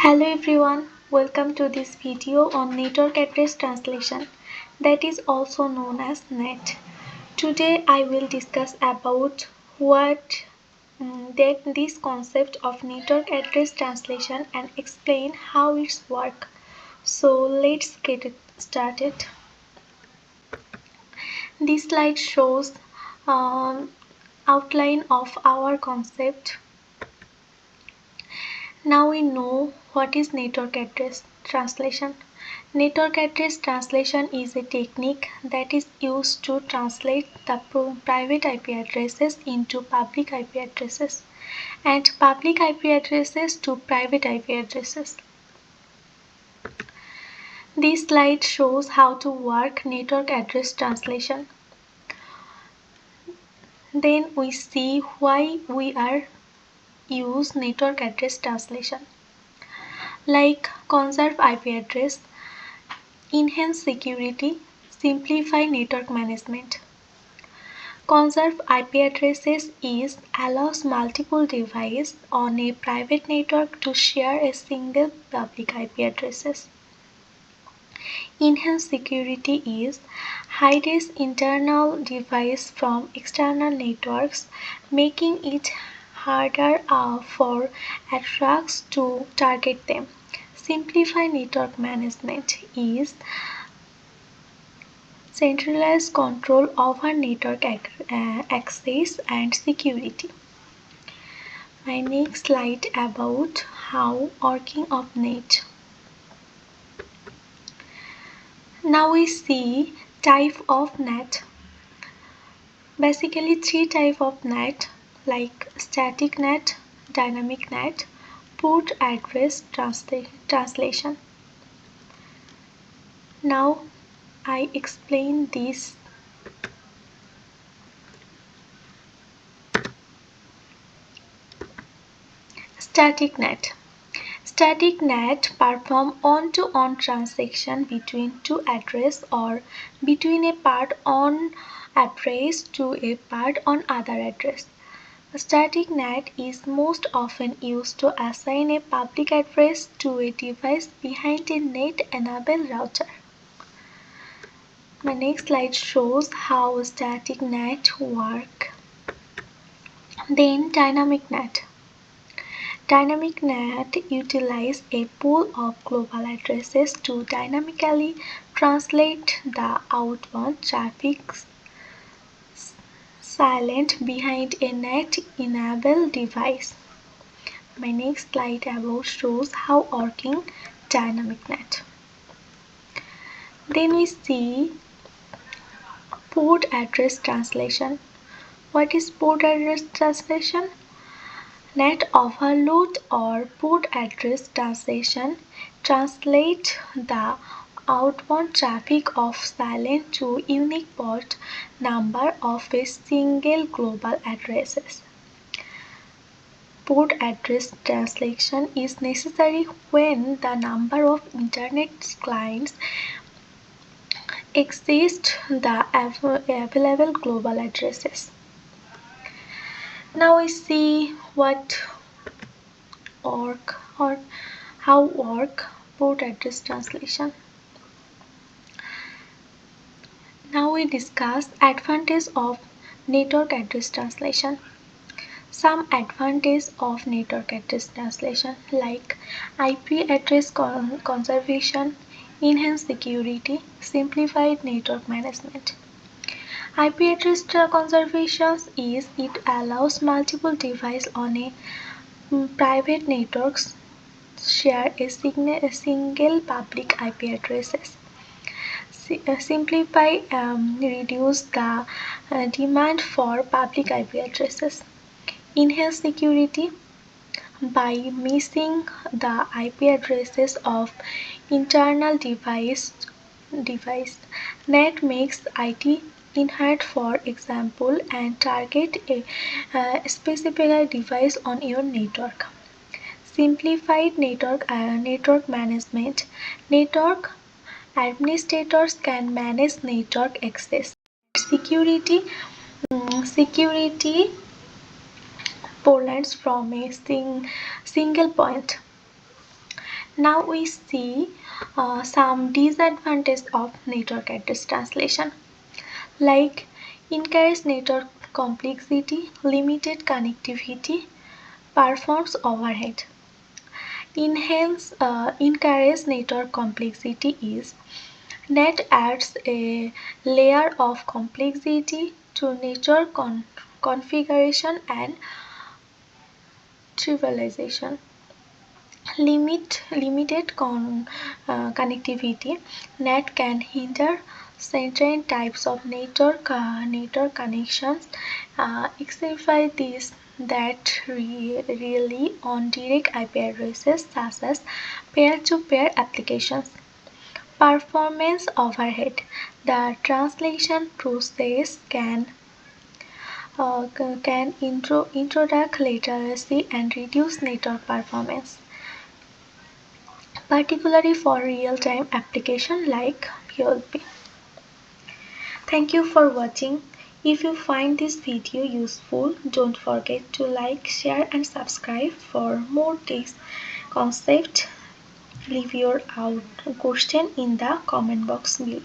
Hello everyone, welcome to this video on network address translation, that is also known as NAT. Today I will discuss about this concept of network address translation and explain how it's work. So let's get it started. This slide shows outline of our concept. Now we know what is network address translation. Network address translation is a technique that is used to translate the private IP addresses into public IP addresses and public IP addresses to private IP addresses. This slide shows how to work network address translation. Then we see why we are use network address translation, like conserve IP address, enhance security, simplify network management. Conserve IP addresses allows multiple devices on a private network to share a single public IP addresses. Enhance security hides internal device from external networks, making it harder for attacks to target them. Simplify network management centralized control over network access and security. My next slide about how working of NAT. Now we see type of NAT. Basically three type of NAT, like static NAT, dynamic NAT, port address translation. Now I explain this. Static NAT. Static NAT perform on-to-on transaction between two addresses or between a part on address to a part on other address. Static NAT is most often used to assign a public address to a device behind a NAT-enabled router. My next slide shows how static NAT work. Then dynamic NAT. Dynamic NAT utilizes a pool of global addresses to dynamically translate the outbound traffic silent behind a NAT-enabled device. My next slide above shows how working dynamic NAT. Then we see port address translation. What is port address translation? NAT overload or port address translation translate the outbound traffic of silent to unique port number of a single global addresses. Port address translation is necessary when the number of internet clients exceeds the available global addresses. Now we see how work port address translation. Now we discuss advantage of network address translation. Some advantage of network address translation, like IP address conservation, enhanced security, simplified network management. IP address conservation it allows multiple devices on a private networks share a single public IP addresses. Simplify reduce the demand for public IP addresses. Enhance security by missing the IP addresses of internal device. NAT makes IT inherit, for example, and target a specific device on your network. Simplified network management. Network administrators can manage network access. Security points from a single point. Now we see some disadvantages of network address translation, like increased network complexity, limited connectivity, performance overhead. Increased network complexity is NAT adds a layer of complexity to network configuration and trivialization. Limited connectivity. NAT can hinder certain types of network connections, except these that rely on direct IP addresses such as peer-to-peer applications. Performance overhead. The translation process introduce latency and reduce network performance, particularly for real-time applications like PLP. Thank you for watching. If you find this video useful, don't forget to like, share and subscribe for more tips, concepts. Leave your question in the comment box below.